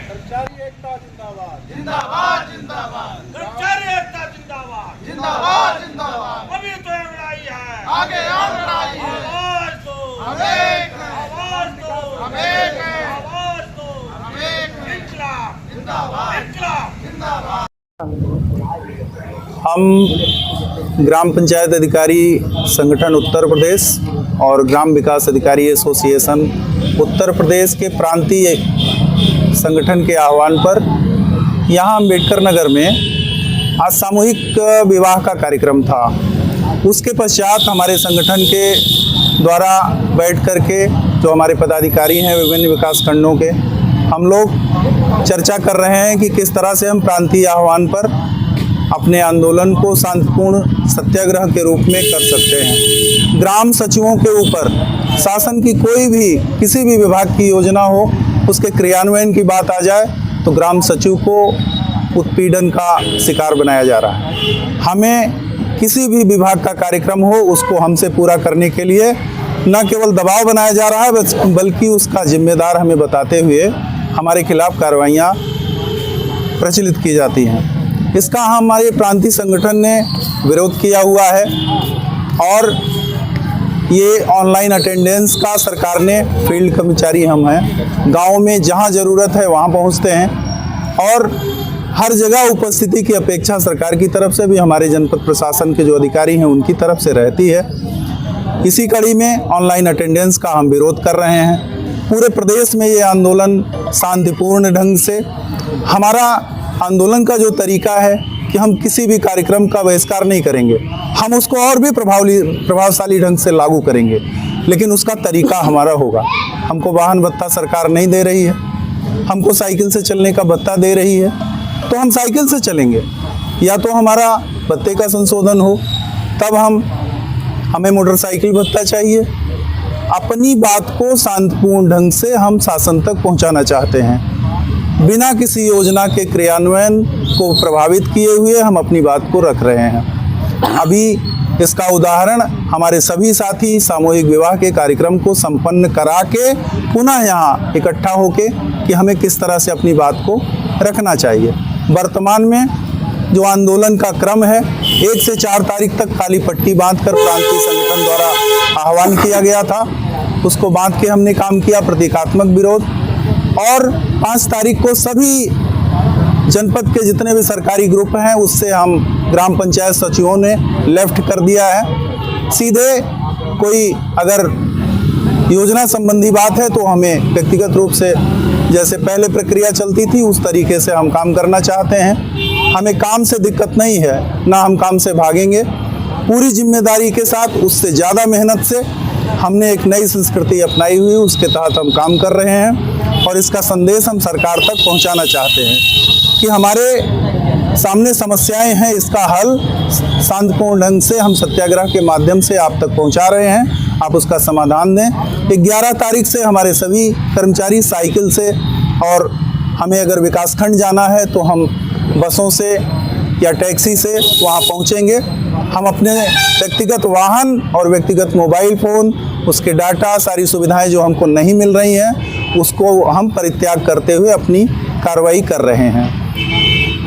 कर्मचारी एकता जिंदाबाद जिंदाबाद जिंदाबाद कर्मचारी एकता जिंदाबाद जिंदाबाद जिंदाबाद अभी तो ये लड़ाई है आगे और लड़ाई है आवाज दो हम एक हैं आवाज दो हम एक हैं आवाज दो हम एक हैं इनकलाब जिंदाबाद इनकलाब जिंदाबाद। हम ग्राम पंचायत अधिकारी संगठन उत्तर प्रदेश और ग्राम विकास अधिकारी एसोसिएशन उत्तर प्रदेश के प्रांतीय संगठन के आह्वान पर यहाँ अम्बेडकर नगर में आज सामूहिक विवाह का कार्यक्रम था। उसके पश्चात हमारे संगठन के द्वारा बैठ करके जो हमारे पदाधिकारी हैं विभिन्न विकास खंडों के, हम लोग चर्चा कर रहे हैं कि किस तरह से हम प्रांतीय आह्वान पर अपने आंदोलन को शांतिपूर्ण सत्याग्रह के रूप में कर सकते हैं। ग्राम सचिवों के ऊपर शासन की कोई भी किसी भी विभाग की योजना हो, उसके क्रियान्वयन की बात आ जाए तो ग्राम सचिव को उत्पीड़न का शिकार बनाया जा रहा है। हमें किसी भी विभाग का कार्यक्रम हो उसको हमसे पूरा करने के लिए न केवल दबाव बनाया जा रहा है बल्कि उसका जिम्मेदार हमें बताते हुए हमारे खिलाफ कार्रवाइयाँ प्रचलित की जाती हैं। इसका हमारे प्रांतीय संगठन ने विरोध किया हुआ है और ये ऑनलाइन अटेंडेंस का सरकार ने, फील्ड कर्मचारी हम हैं, गांव में जहां ज़रूरत है वहां पहुंचते हैं और हर जगह उपस्थिति की अपेक्षा सरकार की तरफ से भी हमारे जनपद प्रशासन के जो अधिकारी हैं उनकी तरफ से रहती है। इसी कड़ी में ऑनलाइन अटेंडेंस का हम विरोध कर रहे हैं। पूरे प्रदेश में ये आंदोलन शांतिपूर्ण ढंग से, हमारा आंदोलन का जो तरीका है कि हम किसी भी कार्यक्रम का बहिष्कार नहीं करेंगे, हम उसको और भी प्रभावशाली ढंग से लागू करेंगे, लेकिन उसका तरीका हमारा होगा। हमको वाहन भत्ता सरकार नहीं दे रही है, हमको साइकिल से चलने का भत्ता दे रही है, तो हम साइकिल से चलेंगे, या तो हमारा भत्ते का संशोधन हो तब हमें मोटरसाइकिल भत्ता चाहिए। अपनी बात को शांतिपूर्ण ढंग से हम शासन तक पहुंचाना चाहते हैं। बिना किसी योजना के क्रियान्वयन को प्रभावित किए हुए हम अपनी बात को रख रहे हैं। अभी इसका उदाहरण हमारे सभी साथी सामूहिक विवाह के कार्यक्रम को संपन्न करा के पुनः यहाँ इकट्ठा होके कि हमें किस तरह से अपनी बात को रखना चाहिए। वर्तमान में जो आंदोलन का क्रम है, 1 से 4 तारीख तक काली पट्टी बांधकर प्रांतीय संगठन द्वारा आह्वान किया गया था, उसको बांध के हमने काम किया, प्रतीकात्मक विरोध। और 5 तारीख को सभी जनपद के जितने भी सरकारी ग्रुप हैं उससे हम ग्राम पंचायत सचिवों ने लेफ्ट कर दिया है। सीधे कोई अगर योजना संबंधी बात है तो हमें व्यक्तिगत रूप से जैसे पहले प्रक्रिया चलती थी उस तरीके से हम काम करना चाहते हैं। हमें काम से दिक्कत नहीं है, ना हम काम से भागेंगे। पूरी जिम्मेदारी के साथ, उससे ज़्यादा मेहनत से हमने एक नई संस्कृति अपनाई हुई, उसके तहत हम काम कर रहे हैं और इसका संदेश हम सरकार तक पहुंचाना चाहते हैं कि हमारे सामने समस्याएं हैं, इसका हल शांतिपूर्ण ढंग से हम सत्याग्रह के माध्यम से आप तक पहुंचा रहे हैं, आप उसका समाधान दें। 11 तारीख से हमारे सभी कर्मचारी साइकिल से, और हमें अगर विकासखंड जाना है तो हम बसों से या टैक्सी से वहाँ पहुँचेंगे। हम अपने व्यक्तिगत वाहन और व्यक्तिगत मोबाइल फ़ोन, उसके डाटा, सारी सुविधाएं जो हमको नहीं मिल रही हैं उसको हम परित्याग करते हुए अपनी कार्रवाई कर रहे हैं।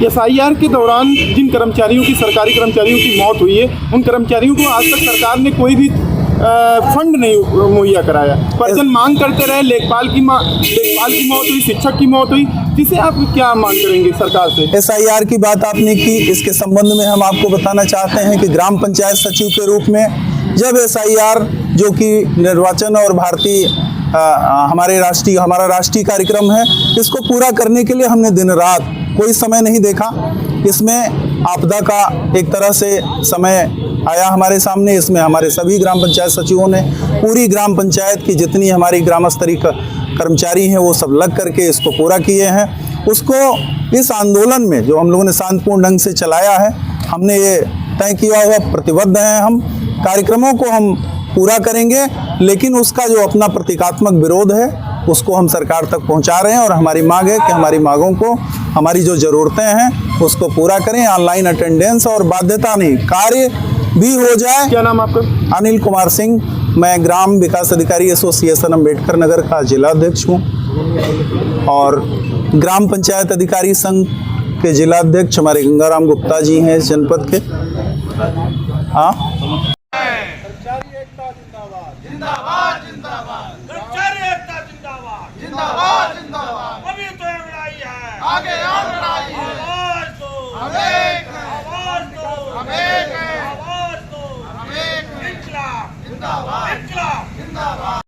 एसआईआर के दौरान जिन कर्मचारियों की, सरकारी कर्मचारियों की मौत हुई है, उन कर्मचारियों को आज तक सरकार ने कोई भी फंड नहीं मुहैया कराया। परिजन मांग करते रहे, लेखपाल की मौत हुई, शिक्षक की मौत हुई, जिसे आप क्या मांग करेंगे सरकार से? एसआईआर की बात आपने की, इसके संबंध में हम आपको बताना चाहते हैं कि ग्राम पंचायत सचिव के रूप में जब एसआईआर, जो कि निर्वाचन और भारतीय हमारा राष्ट्रीय कार्यक्रम है, इसको पूरा करने के लिए हमने दिन रात कोई समय नहीं देखा। इसमें आपदा का एक तरह से समय आया हमारे सामने। इसमें हमारे सभी ग्राम पंचायत सचिवों ने पूरी ग्राम पंचायत की जितनी हमारी ग्राम स्तरीय कर्मचारी हैं वो सब लग करके इसको पूरा किए हैं। उसको इस आंदोलन में जो हम लोगों ने शांतिपूर्ण ढंग से चलाया है, हमने ये तय किया हुआ, प्रतिबद्ध हैं हम, कार्यक्रमों को हम पूरा करेंगे, लेकिन उसका जो अपना प्रतीकात्मक विरोध है उसको हम सरकार तक पहुंचा रहे हैं। और हमारी मांग है कि हमारी मांगों को, हमारी जो ज़रूरतें हैं उसको पूरा करें। ऑनलाइन अटेंडेंस और बाध्यता नहीं, कार्य भी हो जाए। क्या नाम आपका? अनिल कुमार सिंह, मैं ग्राम विकास अधिकारी एसोसिएशन अम्बेडकर नगर का जिला अध्यक्ष हूँ और ग्राम पंचायत अधिकारी संघ के जिला अध्यक्ष हमारे गंगाराम गुप्ता जी हैं इस जनपद के। हाँ, जिंदाबाद जिंदाबाद कर्मचारी एकता जिंदाबाद जिंदाबाद जिंदाबाद अभी तो ये लड़ाई है, आगे और लड़ाई है आवाज दो, हम एक हैं आवाज दो, हम एक हैं आवाज दो, हम एक हैं इनकलाब जिंदाबाद इनकलाब जिंदाबाद